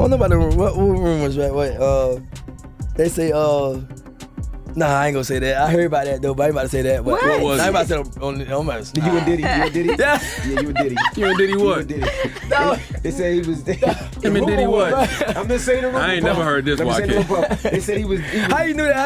don't know about the what rumors, right? They say, nah, I ain't gonna say that. I heard about that though, but I ain't about to say that. But What was I ain't it? about to say on my. Did you and Diddy? You and Diddy? Yeah. Yeah, you and Diddy. You and Diddy You what? and Diddy. No. They said he was. Him and Diddy what? I'm just saying the rumor. I ain't never heard this, YK. They said he was. How you knew that?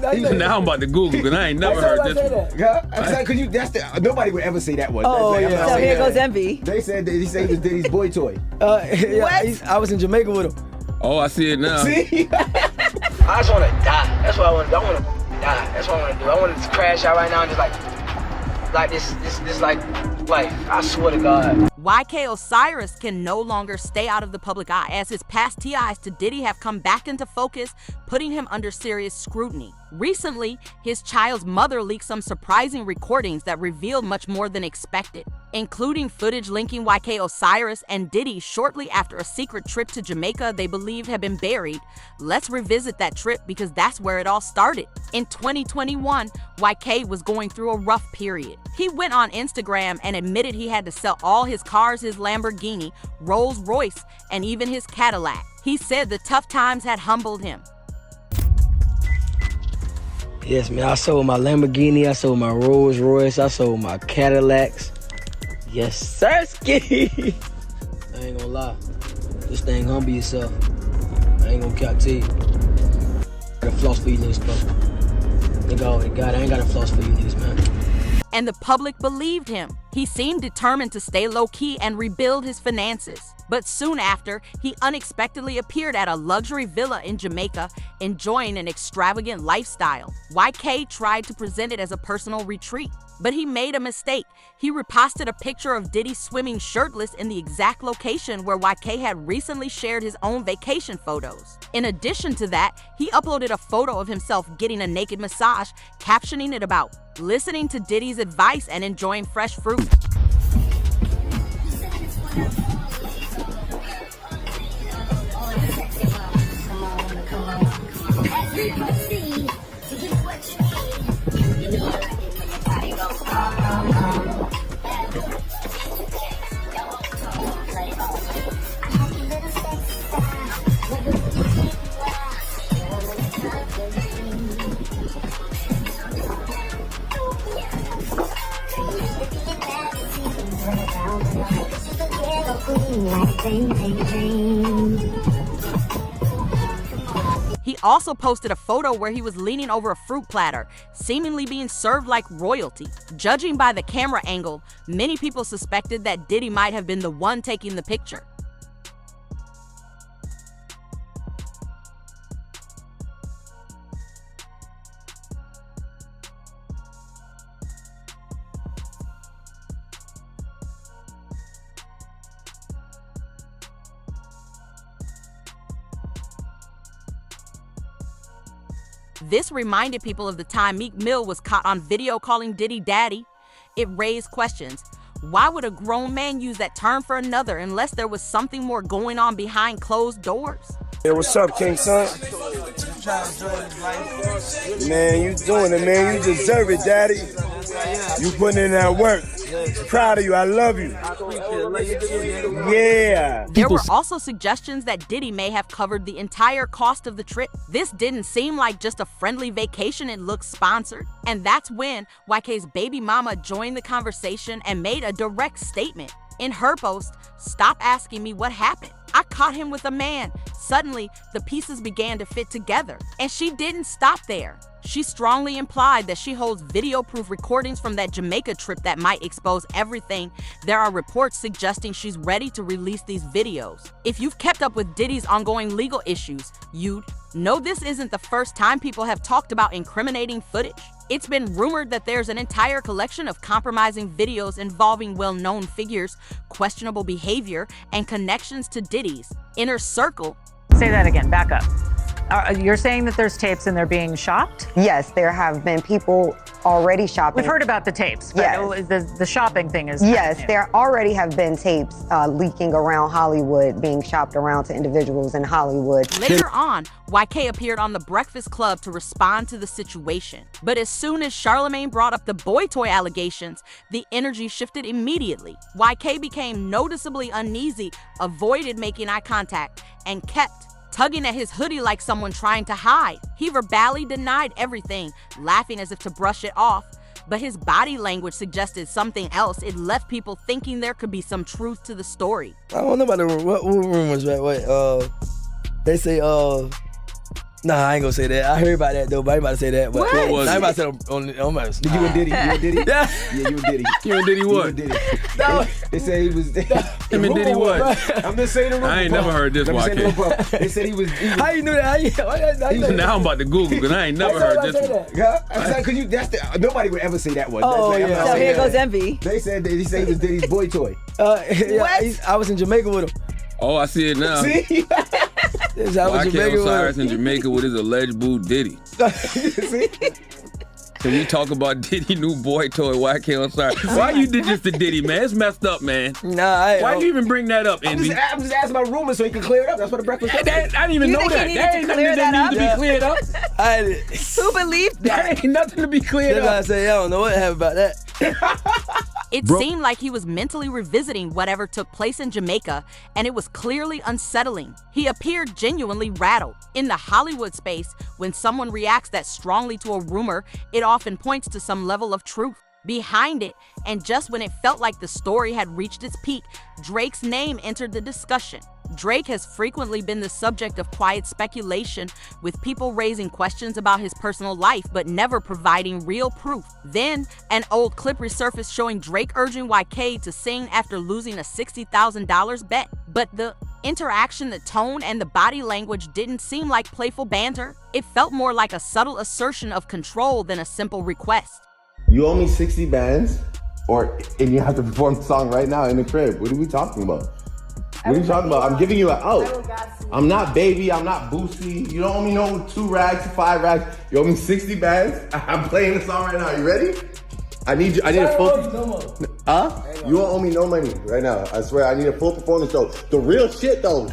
How you Now I'm about to Google because I ain't never heard this one. Yeah, because that's the nobody would ever say that one. Oh, That's like, yeah. I'm not So saying here that. goes envy. They said that he said he was Diddy's boy toy. Yeah, What? I was in Jamaica with him. Oh, I see it now. See? I just wanna die. That's what I wanna do. I wanna die. That's what I wanna do. I wanna just crash out right now and just like this like life. I swear to God. YK Osiris can no longer stay out of the public eye as his past TIs to Diddy have come back into focus, putting him under serious scrutiny. Recently, his child's mother leaked some surprising recordings that revealed much more than expected, including footage linking YK Osiris and Diddy shortly after a secret trip to Jamaica they believed had been buried. Let's revisit that trip because that's where it all started. In 2021, YK was going through a rough period. He went on Instagram and admitted he had to sell all his cars, his Lamborghini, Rolls Royce, and even his Cadillac. He said the tough times had humbled him. Yes, man. I sold my Lamborghini. I sold my Rolls Royce. I sold my Cadillacs. Yes, sirski. I ain't gonna lie. This thing humble yourself. I ain't gonna cap to you. I got a floss for you niggas, bro. Nigga already got it. I ain't got a floss for you niggas, man. And the public believed him. He seemed determined to stay low-key and rebuild his finances. But soon after, he unexpectedly appeared at a luxury villa in Jamaica, enjoying an extravagant lifestyle. YK tried to present it as a personal retreat, but he made a mistake. He reposted a picture of Diddy swimming shirtless in the exact location where YK had recently shared his own vacation photos. In addition to that, he uploaded a photo of himself getting a naked massage, captioning it about listening to Diddy's advice and enjoying fresh fruit. He also posted a photo where he was leaning over a fruit platter, seemingly being served like royalty. Judging by the camera angle, many people suspected that Diddy might have been the one taking the picture. This reminded people of the time Meek Mill was caught on video calling Diddy daddy. It raised questions. Why would a grown man use that term for another unless there was something more going on behind closed doors? Hey, what's up, King Son? Man, you doing it, man. You deserve it, Daddy. You putting in that work. Proud of you. I love you. Yeah. There were also suggestions that Diddy may have covered the entire cost of the trip. This didn't seem like just a friendly vacation, it looked sponsored. And that's when YK's baby mama joined the conversation and made a direct statement. In her post, "Stop asking me what happened. I caught him with a man." Suddenly, the pieces began to fit together. And she didn't stop there. She strongly implied that she holds video-proof recordings from that Jamaica trip that might expose everything. There are reports suggesting she's ready to release these videos. If you've kept up with Diddy's ongoing legal issues, you'd know this isn't the first time people have talked about incriminating footage. It's been rumored that there's an entire collection of compromising videos involving well-known figures, questionable behavior, and connections to Diddy's inner circle. Say that again, back up. You're saying that there's tapes and they're being shopped? Yes, there have been people already shopping. We've heard about the tapes, but Yes. the shopping thing is Yes, new. there already have been tapes leaking around Hollywood, being shopped around to individuals in Hollywood. Later on, YK appeared on The Breakfast Club to respond to the situation. But as soon as Charlamagne brought up the boy toy allegations, the energy shifted immediately. YK became noticeably uneasy, avoided making eye contact, and kept tugging at his hoodie like someone trying to hide. He verbally denied everything, laughing as if to brush it off. But his body language suggested something else. It left people thinking there could be some truth to the story. I don't know about the what rumors, right? Wait, they say, nah, I ain't gonna say that. I heard about that though, but I ain't about to say that. But What was I ain't it? about to say on my. Did you and Diddy? You and Diddy? Yeah. Yeah, you and Diddy. You and Diddy You what? and Diddy. No. They said he was. Him and Diddy what? I'm just saying the rumor. I ain't never heard this, I'm just saying the YK. rumor. They said he was. How you knew that? How you know that? Now I'm about to Google because I ain't never heard this one. Yeah, because you. That's the. Nobody would ever say that one. Oh, I'm yeah. not So saying here that. goes envy. They said he said he was Diddy's boy toy. Yeah, What? I was in Jamaica with him. Oh, I see it now. See? I was in YK Jamaica Osiris with in Jamaica with his alleged boo Diddy. See? So you talk about Diddy new boy toy, YK Osiris. Why you did this to Diddy, man? It's messed up, man. him. Nah, Why you even bring that up, I'm Envy? just asking about rumors so he can clear it up. That's what the breakfast was. I didn't even You know think he that. needed That to ain't nothing clear that that needs to be cleared up. Who believed That that? ain't nothing to be cleared That's why I up. say I don't know what happened about that. It seemed like he was mentally revisiting whatever took place in Jamaica, and it was clearly unsettling. He appeared genuinely rattled. In the Hollywood space, when someone reacts that strongly to a rumor, it often points to some level of truth behind it, and just when it felt like the story had reached its peak, Drake's name entered the discussion. Drake has frequently been the subject of quiet speculation, with people raising questions about his personal life but never providing real proof. Then, an old clip resurfaced showing Drake urging YK to sing after losing a $60,000 bet. But the interaction, the tone, and the body language didn't seem like playful banter. It felt more like a subtle assertion of control than a simple request. You owe me 60 bands, and you have to perform the song right now in the crib. What are we talking about? What are you talking about? I'm giving you an out. I'm not Baby. I'm not Boosie. You don't owe me no 2 rags, 5 rags. You owe me 60 bands. I'm playing the song right now. You ready? I need a full. Huh? You won't owe me no money right now. I swear. I need a full performance though. The real shit though.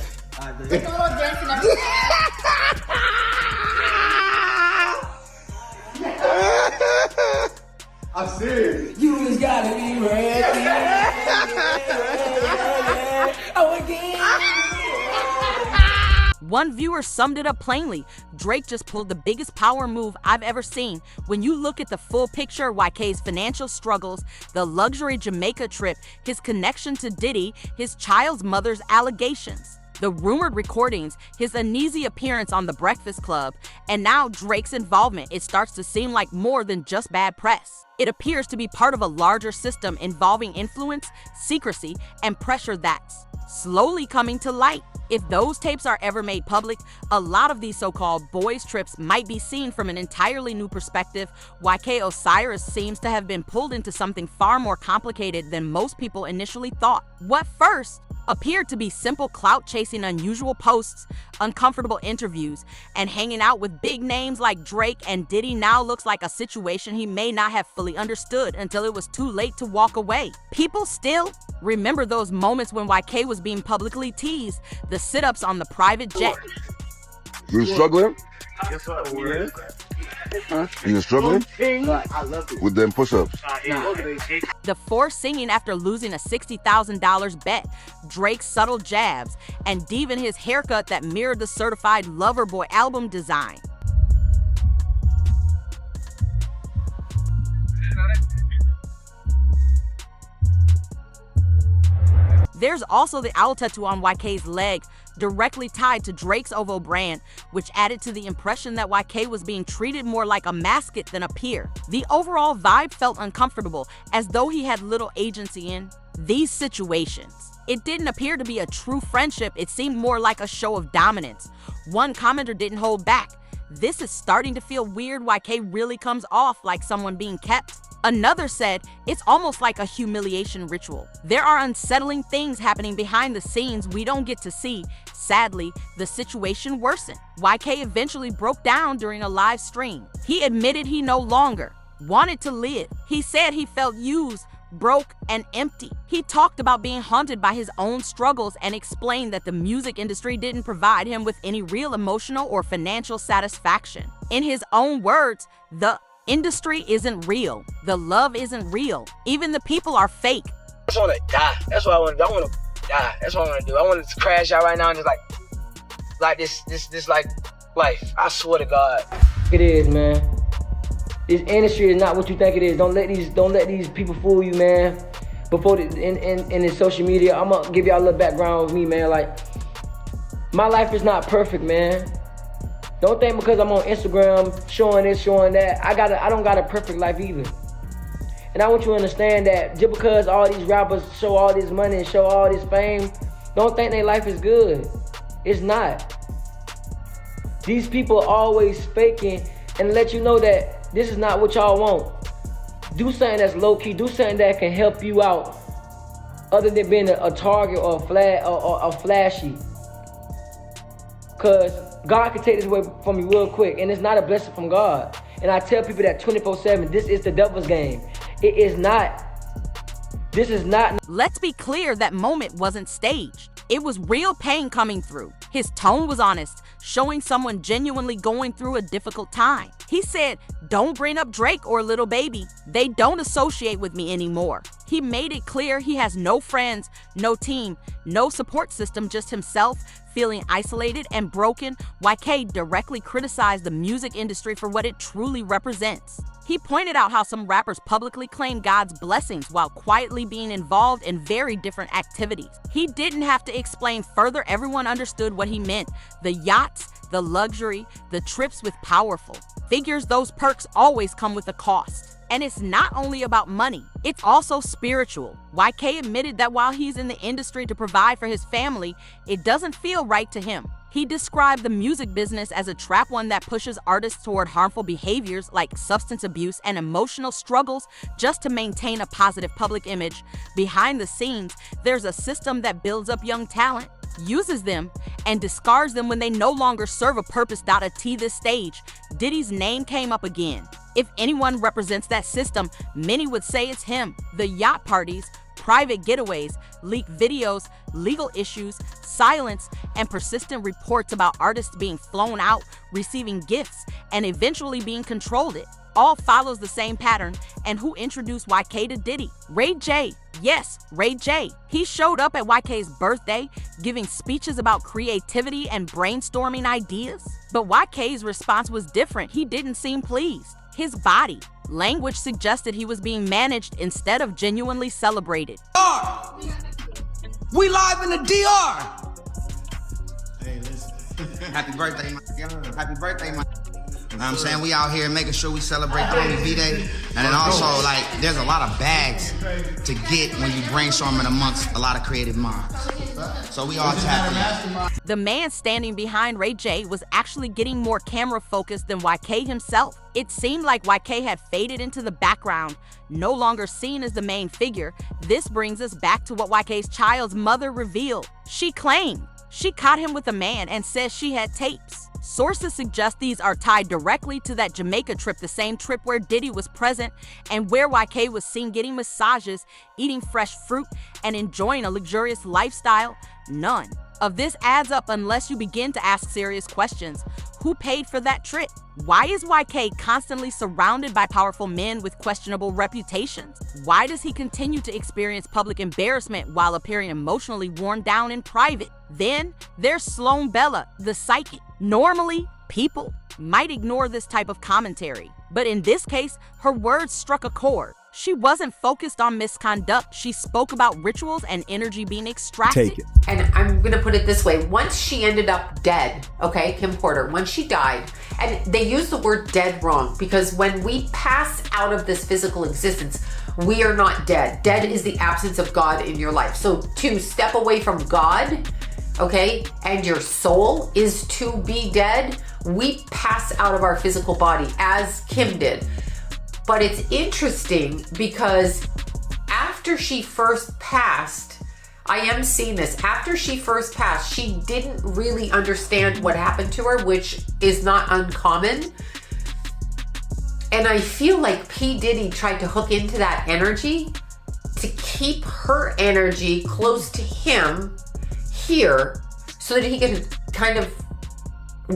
I'm serious. You just gotta be ready. Oh, again. One viewer summed it up plainly. Drake just pulled the biggest power move I've ever seen. When you look at the full picture, YK's financial struggles, the luxury Jamaica trip, his connection to Diddy, his child's mother's allegations, the rumored recordings, his uneasy appearance on The Breakfast Club, and now Drake's involvement, it starts to seem like more than just bad press. It appears to be part of a larger system involving influence, secrecy, and pressure that's slowly coming to light. If those tapes are ever made public, a lot of these so-called boys' trips might be seen from an entirely new perspective. YK Osiris seems to have been pulled into something far more complicated than most people initially thought. What first appeared to be simple clout-chasing, unusual posts, uncomfortable interviews, and hanging out with big names like Drake and Diddy now looks like a situation he may not have fully understood until it was too late to walk away. People still remember those moments when YK was being publicly teased, the sit-ups on the private jet. You struggling? You struggling? With them push-ups? The forced singing after losing a $60,000 bet, Drake's subtle jabs, and even his haircut that mirrored the Certified Lover Boy album design. There's also the owl tattoo on YK's leg, directly tied to Drake's OVO brand, which added to the impression that YK was being treated more like a mascot than a peer. The overall vibe felt uncomfortable, as though he had little agency in these situations. It didn't appear to be a true friendship, it seemed more like a show of dominance. One commenter didn't hold back. This is starting to feel weird. YK really comes off like someone being kept. Another said, it's almost like a humiliation ritual. There are unsettling things happening behind the scenes we don't get to see. Sadly, the situation worsened. YK eventually broke down during a live stream. He admitted he no longer wanted to live. He said he felt used, broke, and empty. He talked about being haunted by his own struggles and explained that the music industry didn't provide him with any real emotional or financial satisfaction. In his own words, the industry isn't real. The love isn't real. Even the people are fake. I just want to die. That's what I want to do. I want to die. That's what I want to do. I want to crash out right now and just like this like life. I swear to God. It is, man. This industry is not what you think it is. Don't let these people fool you, man. Before in the social media, I'm gonna give y'all a little background of me, man. Like, my life is not perfect, man. Don't think because I'm on Instagram showing this, showing that, I don't got a perfect life either. And I want you to understand that just because all these rappers show all this money and show all this fame, don't think their life is good. It's not. These people are always faking and let you know that this is not what y'all want. Do something that's low-key. Do something that can help you out other than being a target or a flashy. Because God can take this away from you real quick, and it's not a blessing from God. And I tell people that 24/7, this is the devil's game. It is not. This is not. Let's be clear, that moment wasn't staged. It was real pain coming through. His tone was honest, showing someone genuinely going through a difficult time. He said, don't bring up Drake or Lil Baby. They don't associate with me anymore. He made it clear he has no friends, no team, no support system, just himself, feeling isolated and broken. YK directly criticized the music industry for what it truly represents. He pointed out how some rappers publicly claim God's blessings while quietly being involved in very different activities. He didn't have to explain further. Everyone understood what he meant. The yachts, the luxury, the trips with powerful figures, those perks always come with a cost. And it's not only about money, it's also spiritual. YK admitted that while he's in the industry to provide for his family, it doesn't feel right to him. He described the music business as a trap, one that pushes artists toward harmful behaviors like substance abuse and emotional struggles just to maintain a positive public image. Behind the scenes, there's a system that builds up young talent, uses them, and discards them when they no longer serve a purpose. At this stage, Diddy's name came up again. If anyone represents that system, many would say it's him. The yacht parties, private getaways, leaked videos, legal issues, silence, and persistent reports about artists being flown out, receiving gifts, and eventually being controlled. It all follows the same pattern. And who introduced YK to Diddy? Ray J. Yes, Ray J. He showed up at YK's birthday, giving speeches about creativity and brainstorming ideas. But YK's response was different. He didn't seem pleased. His body language suggested he was being managed instead of genuinely celebrated. We live in the DR. Hey, listen. Happy birthday, my. Happy birthday, my. You know what I'm saying? We out here making sure we celebrate the homie V-Day. And then also, like, there's a lot of bags to get when you brainstorming amongst a lot of creative minds. So we all tapped in. The man standing behind Ray J was actually getting more camera focused than YK himself. It seemed like YK had faded into the background, no longer seen as the main figure. This brings us back to what YK's child's mother revealed. She claimed she caught him with a man and says she had tapes. Sources suggest these are tied directly to that Jamaica trip, the same trip where Diddy was present and where YK was seen getting massages, eating fresh fruit, and enjoying a luxurious lifestyle. None of this adds up unless you begin to ask serious questions. Who paid for that trip? Why is YK constantly surrounded by powerful men with questionable reputations? Why does he continue to experience public embarrassment while appearing emotionally worn down in private? Then there's Sloan Bella, the psychic. Normally, people might ignore this type of commentary, but in this case, her words struck a chord. She wasn't focused on misconduct. She spoke about rituals and energy being extracted. Take it. And I'm gonna put it this way. Once she ended up dead, okay, Kim Porter, when she died, and they use the word dead wrong, because when we pass out of this physical existence, we are not dead. Dead is the absence of God in your life. So to step away from God okay, and your soul is to be dead, we pass out of our physical body, as Kim did. But it's interesting because after she first passed, I am seeing this, after she first passed, she didn't really understand what happened to her, which is not uncommon. And I feel like P. Diddy tried to hook into that energy to keep her energy close to him here so that he can kind of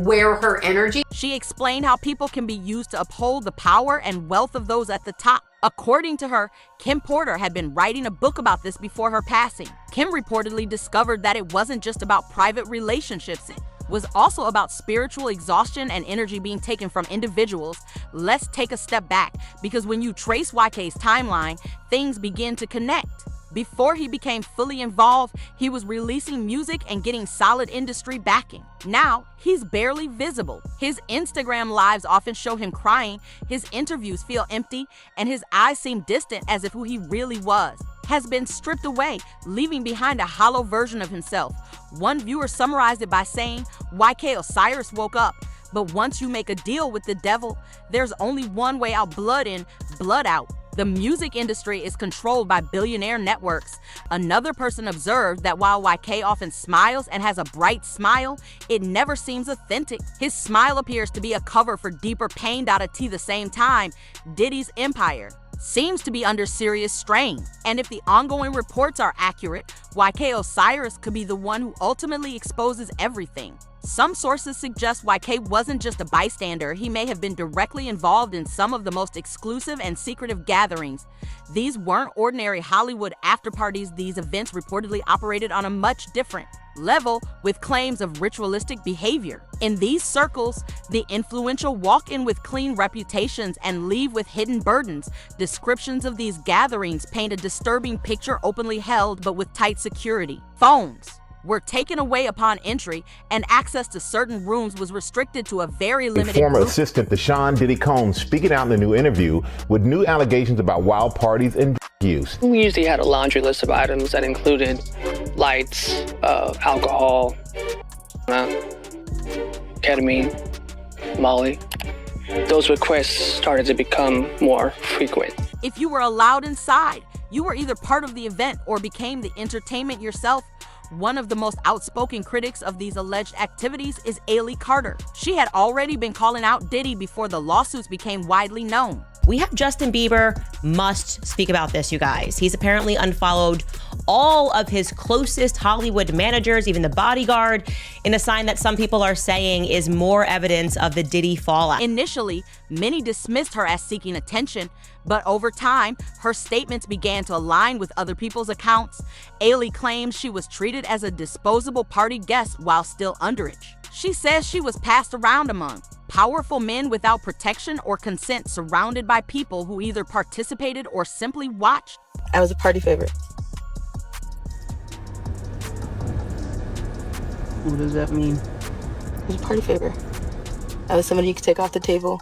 wear her energy. She explained how people can be used to uphold the power and wealth of those at the top. According to her, Kim Porter had been writing a book about this before her passing. Kim reportedly discovered that it wasn't just about private relationships. It was also about spiritual exhaustion and energy being taken from individuals. Let's take a step back, because when you trace YK's timeline, things begin to connect. Before he became fully involved, he was releasing music and getting solid industry backing. Now, he's barely visible. His Instagram lives often show him crying, his interviews feel empty, and his eyes seem distant, as if who he really was has been stripped away, leaving behind a hollow version of himself. One viewer summarized it by saying, YK Osiris woke up, but once you make a deal with the devil, there's only one way out: blood in, blood out. The music industry is controlled by billionaire networks. Another person observed that while YK often smiles and has a bright smile, it never seems authentic. His smile appears to be a cover for deeper pain. At the same time, Diddy's empire seems to be under serious strain. And if the ongoing reports are accurate, YK Osiris could be the one who ultimately exposes everything. Some sources suggest YK wasn't just a bystander. He may have been directly involved in some of the most exclusive and secretive gatherings. These weren't ordinary Hollywood after-parties. These events reportedly operated on a much different level, with claims of ritualistic behavior. In these circles, the influential walk in with clean reputations and leave with hidden burdens. Descriptions of these gatherings paint a disturbing picture: openly held but with tight security. Phones were taken away upon entry, and access to certain rooms was restricted to a very limited Former group. assistant Deshaun Diddy Combs speaking out in the new interview with new allegations about wild parties and use. We usually had a laundry list of items that included lights, alcohol, ketamine, Molly. Those requests started to become more frequent. If you were allowed inside, you were either part of the event or became the entertainment yourself. One of the most outspoken critics of these alleged activities is Ailey Carter. She had already been calling out Diddy before the lawsuits became widely known. We have Justin Bieber must speak about this, you guys. He's apparently unfollowed all of his closest Hollywood managers, even the bodyguard, in a sign that some people are saying is more evidence of the Diddy fallout. Initially, many dismissed her as seeking attention, but over time, her statements began to align with other people's accounts. Ailey claims she was treated as a disposable party guest while still underage. She says she was passed around among powerful men without protection or consent, surrounded by people who either participated or simply watched. I was a party favorite. What does that mean? I was a party favor. I was somebody you could take off the table.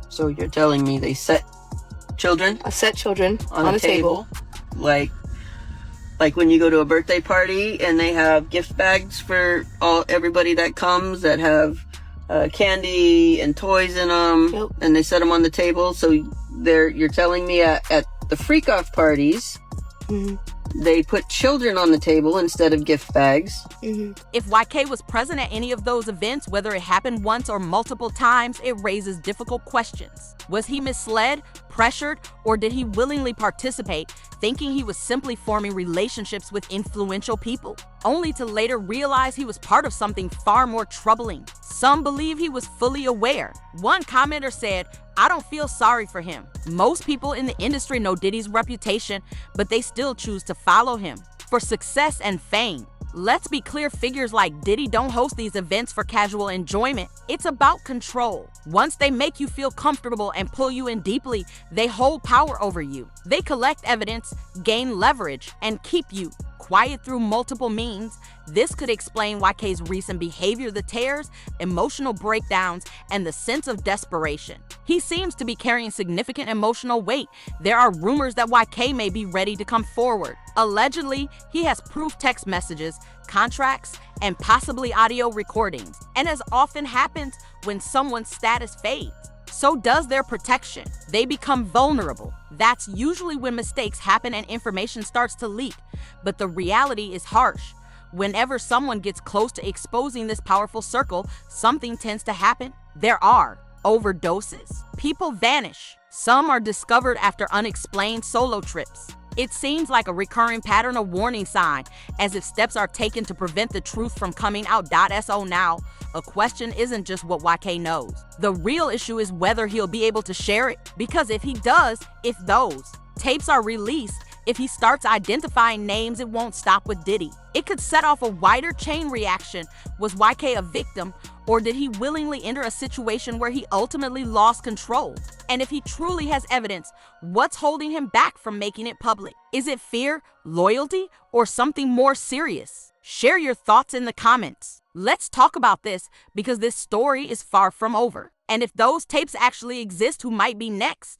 So you're telling me they set children? I set children on a table. Like when you go to a birthday party and they have gift bags for everybody that comes that have candy and toys in them, Yep. and they set them on the table. So you're telling me at the freak off parties, they put children on the table instead of gift bags. If YK was present at any of those events, whether it happened once or multiple times, it raises difficult questions. Was he misled, pressured, or did he willingly participate, thinking he was simply forming relationships with influential people, only to later realize he was part of something far more troubling? Some believe he was fully aware. One commenter said, "I don't feel sorry for him. Most people in the industry know Diddy's reputation, but they still choose to follow him for success and fame." Let's be clear, figures like Diddy don't host these events for casual enjoyment. It's about control. Once they make you feel comfortable and pull you in deeply, they hold power over you. They collect evidence, gain leverage, and keep you quiet through multiple means, this could explain YK's recent behavior, the tears, emotional breakdowns, and the sense of desperation. He seems to be carrying significant emotional weight. There are rumors that YK may be ready to come forward. Allegedly, he has proof text messages, contracts, and possibly audio recordings. And as often happens when someone's status fades, so does their protection. They become vulnerable. That's usually when mistakes happen and information starts to leak. But the reality is harsh. Whenever someone gets close to exposing this powerful circle, something tends to happen. There are overdoses. People vanish. Some are discovered after unexplained solo trips. It seems like a recurring pattern, a warning sign, as if steps are taken to prevent the truth from coming out. So now, a question isn't just what YK knows. The real issue is whether he'll be able to share it. Because if he does, if those tapes are released, if he starts identifying names, it won't stop with Diddy. It could set off a wider chain reaction. Was YK a victim, or did he willingly enter a situation where he ultimately lost control? And if he truly has evidence, what's holding him back from making it public? Is it fear, loyalty, or something more serious? Share your thoughts in the comments. Let's talk about this, because this story is far from over. And if those tapes actually exist, who might be next?